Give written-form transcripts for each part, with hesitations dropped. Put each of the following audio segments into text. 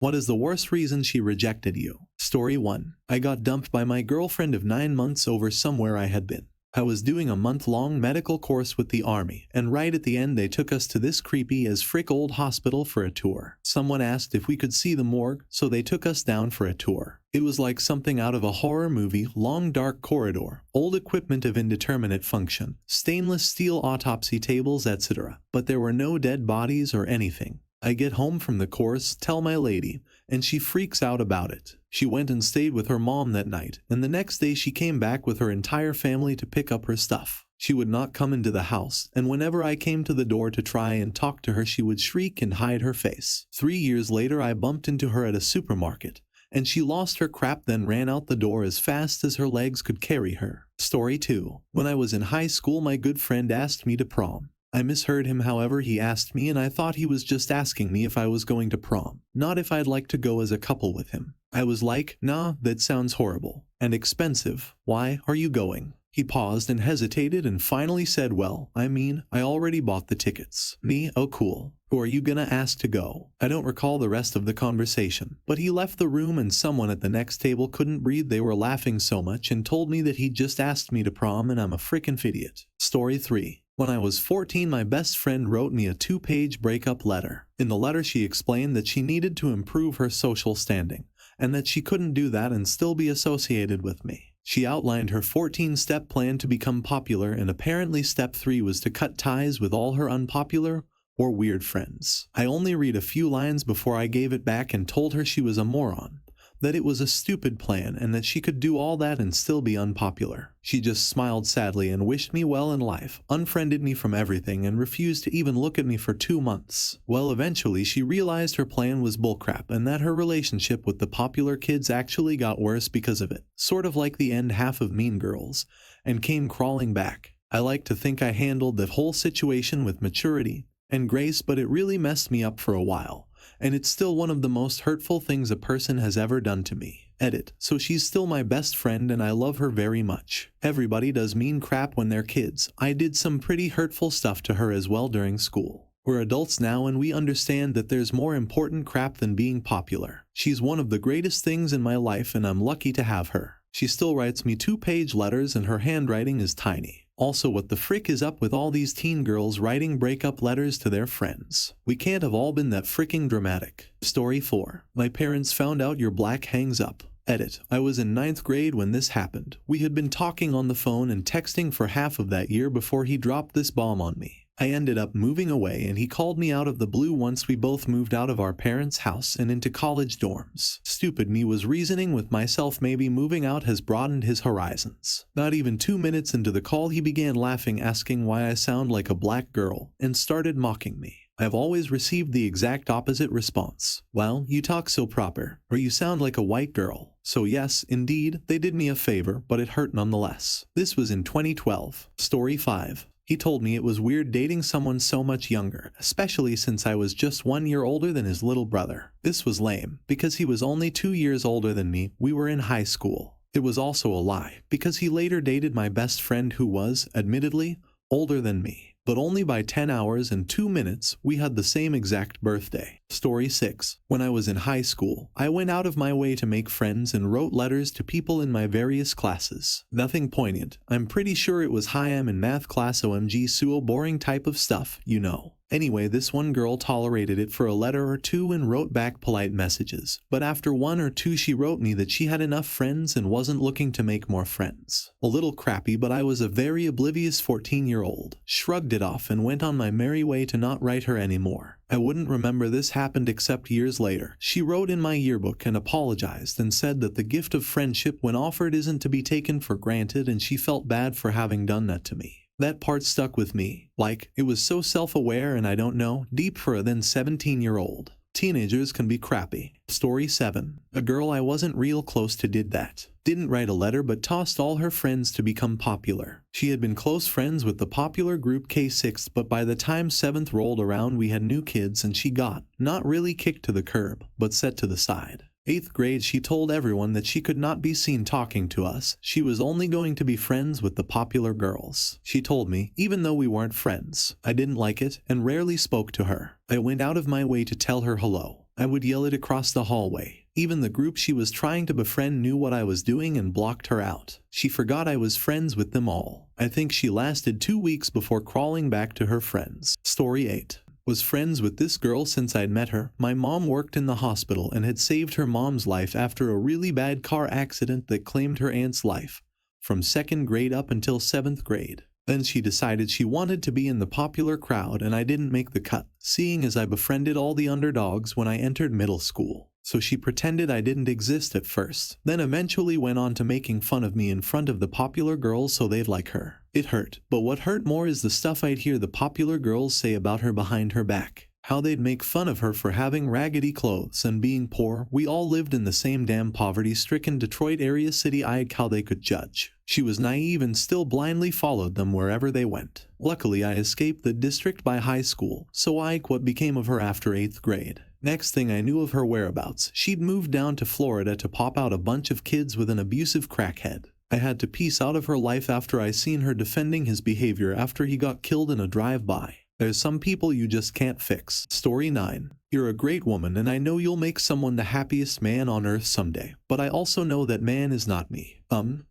What is the worst reason she rejected you? Story 1. I got dumped by my girlfriend of 9 months over somewhere I had been. I was doing a month-long medical course with the army, and right at the end they took us to this creepy as frick old hospital for a tour. Someone asked if we could see the morgue, so they took us down for a tour. It was like something out of a horror movie, long dark corridor, old equipment of indeterminate function, stainless steel autopsy tables, etc. But there were no dead bodies or anything. I get home from the course, tell my lady, and she freaks out about it. She went and stayed with her mom that night, and the next day she came back with her entire family to pick up her stuff. She would not come into the house, and whenever I came to the door to try and talk to her, she would shriek and hide her face. 3 years later, I bumped into her at a supermarket, and she lost her crap, then ran out the door as fast as her legs could carry her. Story 2. When I was in high school, my good friend asked me to prom. I misheard him, however, he asked me, and I thought he was just asking me if I was going to prom, not if I'd like to go as a couple with him. I was like, nah, that sounds horrible. And expensive. Why are you going? He paused and hesitated and finally said, well, I mean, I already bought the tickets. Me, oh cool. Who are you gonna ask to go? I don't recall the rest of the conversation, but he left the room and someone at the next table couldn't breathe. They were laughing so much and told me that he just asked me to prom and I'm a frickin' idiot. Story 3. When I was 14, my best friend wrote me a 2-page breakup letter. In the letter, she explained that she needed to improve her social standing, and that she couldn't do that and still be associated with me. She outlined her 14-step plan to become popular, and apparently step 3 was to cut ties with all her unpopular or weird friends. I only read a few lines before I gave it back and told her she was a moron, that it was a stupid plan and that she could do all that and still be unpopular. She just smiled sadly and wished me well in life, unfriended me from everything, and refused to even look at me for 2 months. Well, eventually she realized her plan was bullcrap and that her relationship with the popular kids actually got worse because of it, sort of like the end half of Mean Girls, and came crawling back. I like to think I handled that whole situation with maturity and grace, but it really messed me up for a while. And it's still one of the most hurtful things a person has ever done to me. Edit. So she's still my best friend and I love her very much. Everybody does mean crap when they're kids. I did some pretty hurtful stuff to her as well during school. We're adults now and we understand that there's more important crap than being popular. She's one of the greatest things in my life and I'm lucky to have her. She still writes me 2-page letters and her handwriting is tiny. Also, what the frick is up with all these teen girls writing breakup letters to their friends? We can't have all been that fricking dramatic. Story 4. My parents found out your black hangs up. Edit. I was in 9th grade when this happened. We had been talking on the phone and texting for half of that year before he dropped this bomb on me. I ended up moving away and he called me out of the blue once we both moved out of our parents' house and into college dorms. Stupid me was reasoning with myself, maybe moving out has broadened his horizons. Not even 2 minutes into the call he began laughing, asking why I sound like a black girl, and started mocking me. I've always received the exact opposite response. Well, you talk so proper, or you sound like a white girl. So yes, indeed, they did me a favor, but it hurt nonetheless. This was in 2012. Story 5. He told me it was weird dating someone so much younger, especially since I was just 1 year older than his little brother. This was lame, because he was only 2 years older than me. We were in high school. It was also a lie, because he later dated my best friend who was, admittedly, older than me. But only by 10 hours and 2 minutes. We had the same exact birthday. Story 6. When I was in high school, I went out of my way to make friends and wrote letters to people in my various classes. Nothing poignant. I'm pretty sure it was hi, I'm in math class, OMG, suo, boring type of stuff, you know. Anyway, this one girl tolerated it for a letter or two and wrote back polite messages. But after 1 or 2 she wrote me that she had enough friends and wasn't looking to make more friends. A little crappy, but I was a very oblivious 14-year-old. Shrugged it off and went on my merry way to not write her anymore. I wouldn't remember this happened except years later. She wrote in my yearbook and apologized and said that the gift of friendship when offered isn't to be taken for granted and she felt bad for having done that to me. That part stuck with me. Like, it was so self-aware and I don't know, deep for a then 17-year-old. Teenagers can be crappy. Story 7. A girl I wasn't real close to did that. Didn't write a letter but tossed all her friends to become popular. She had been close friends with the popular group K6, but by the time 7th rolled around we had new kids and she got, not really kicked to the curb, but set to the side. 8th grade she told everyone that she could not be seen talking to us. She was only going to be friends with the popular girls. She told me, even though we weren't friends. I didn't like it and rarely spoke to her. I went out of my way to tell her hello. I would yell it across the hallway. Even the group she was trying to befriend knew what I was doing and blocked her out. She forgot I was friends with them all. I think she lasted 2 weeks before crawling back to her friends. Story 8. Was friends with this girl since I'd met her. My mom worked in the hospital and had saved her mom's life after a really bad car accident that claimed her aunt's life, from 2nd grade up until 7th grade. Then she decided she wanted to be in the popular crowd and I didn't make the cut, seeing as I befriended all the underdogs when I entered middle school. So she pretended I didn't exist at first, then eventually went on to making fun of me in front of the popular girls so they'd like her. It hurt, but what hurt more is the stuff I'd hear the popular girls say about her behind her back. How they'd make fun of her for having raggedy clothes and being poor. We all lived in the same damn poverty-stricken Detroit area city. How they could judge. She was naive and still blindly followed them wherever they went. Luckily I escaped the district by high school, so what became of her after 8th grade. Next thing I knew of her whereabouts, she'd moved down to Florida to pop out a bunch of kids with an abusive crackhead. I had to piece out of her life after I seen her defending his behavior after he got killed in a drive-by. There's some people you just can't fix. Story 9. You're a great woman and I know you'll make someone the happiest man on earth someday, but I also know that man is not me.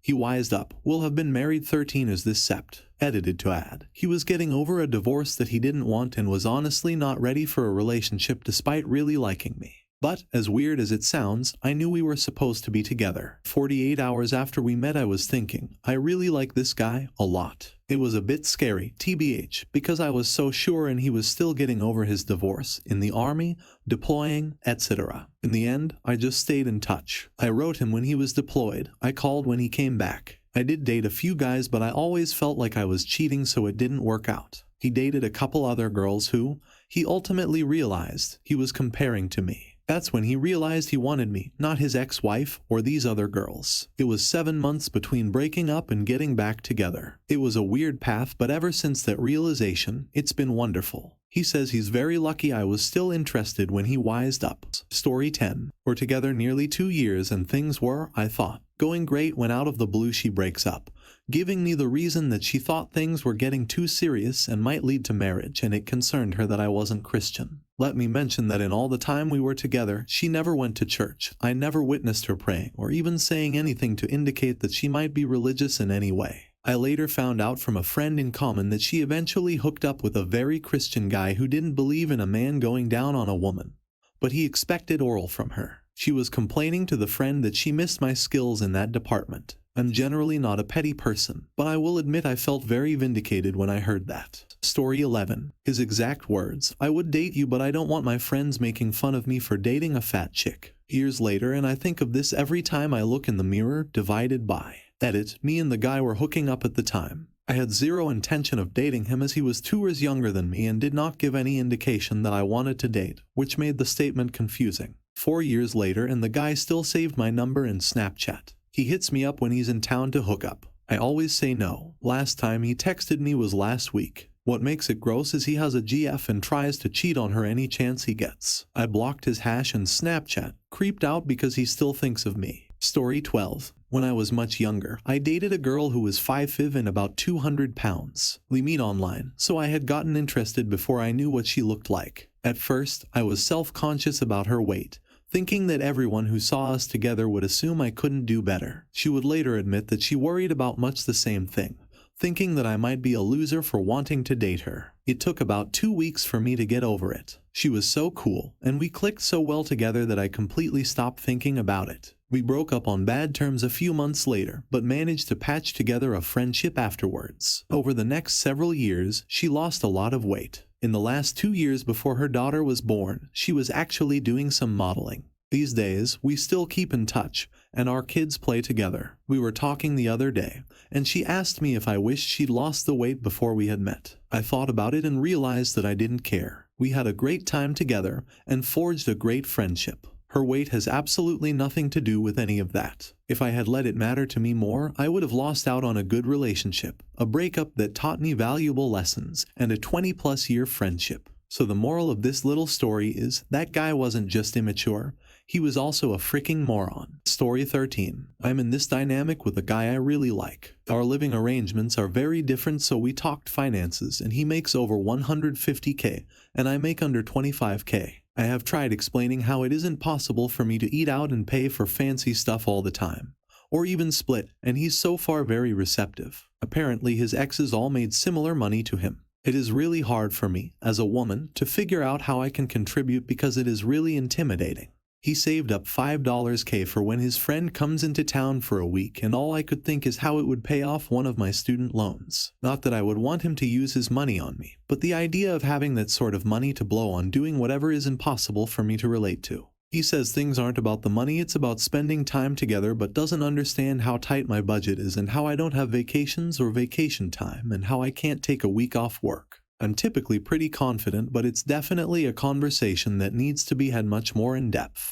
He wised up. We'll have been married 13 as this sept. Edited to add. He was getting over a divorce that he didn't want and was honestly not ready for a relationship despite really liking me. But, as weird as it sounds, I knew we were supposed to be together. 48 hours after we met I was thinking, I really like this guy a lot. It was a bit scary, TBH, because I was so sure and he was still getting over his divorce, in the army, deploying, etc. In the end, I just stayed in touch. I wrote him when he was deployed. I called when he came back. I did date a few guys but I always felt like I was cheating so it didn't work out. He dated a couple other girls who, he ultimately realized, he was comparing to me. That's when he realized he wanted me, not his ex-wife or these other girls. It was 7 months between breaking up and getting back together. It was a weird path, but ever since that realization, it's been wonderful. He says he's very lucky I was still interested when he wised up. Story 10. We're together nearly 2 years and things were, I thought, going great when out of the blue she breaks up, giving me the reason that she thought things were getting too serious and might lead to marriage, and it concerned her that I wasn't Christian. Let me mention that in all the time we were together, she never went to church. I never witnessed her praying or even saying anything to indicate that she might be religious in any way. I later found out from a friend in common that she eventually hooked up with a very Christian guy who didn't believe in a man going down on a woman, but he expected oral from her. She was complaining to the friend that she missed my skills in that department. I'm generally not a petty person, but I will admit I felt very vindicated when I heard that. Story 11. His exact words, I would date you but I don't want my friends making fun of me for dating a fat chick. Years later and I think of this every time I look in the mirror, divided by. Edit, me and the guy were hooking up at the time. I had zero intention of dating him as he was 2 years younger than me and did not give any indication that I wanted to date, which made the statement confusing. 4 years later and the guy still saved my number in Snapchat. He hits me up when he's in town to hook up. I always say no. Last time he texted me was last week. What makes it gross is he has a GF and tries to cheat on her any chance he gets. I blocked his hash and Snapchat, creeped out because he still thinks of me. Story 12. When I was much younger, I dated a girl who was 5'5" and about 200 pounds. We meet online, so I had gotten interested before I knew what she looked like. At first, I was self-conscious about her weight, thinking that everyone who saw us together would assume I couldn't do better. She would later admit that she worried about much the same thing, thinking that I might be a loser for wanting to date her. It took about 2 weeks for me to get over it. She was so cool, and we clicked so well together that I completely stopped thinking about it. We broke up on bad terms a few months later, but managed to patch together a friendship afterwards. Over the next several years, she lost a lot of weight. In the last 2 years before her daughter was born, she was actually doing some modeling. These days, we still keep in touch, and our kids play together. We were talking the other day, and she asked me if I wished she'd lost the weight before we had met. I thought about it and realized that I didn't care. We had a great time together, and forged a great friendship. Her weight has absolutely nothing to do with any of that. If I had let it matter to me more, I would have lost out on a good relationship, a breakup that taught me valuable lessons, and a 20+ year friendship. So the moral of this little story is, that guy wasn't just immature, he was also a freaking moron. Story 13. I'm in this dynamic with a guy I really like. Our living arrangements are very different, so we talked finances, and he makes over $150K, and I make under $25K. I have tried explaining how it isn't possible for me to eat out and pay for fancy stuff all the time, or even split, and he's so far very receptive. Apparently his exes all made similar money to him. It is really hard for me, as a woman, to figure out how I can contribute because it is really intimidating. He saved up $5K for when his friend comes into town for a week, and all I could think is how it would pay off one of my student loans. Not that I would want him to use his money on me, but the idea of having that sort of money to blow on doing whatever is impossible for me to relate to. He says things aren't about the money, it's about spending time together, but doesn't understand how tight my budget is and how I don't have vacations or vacation time and how I can't take a week off work. I'm typically pretty confident, but it's definitely a conversation that needs to be had much more in depth.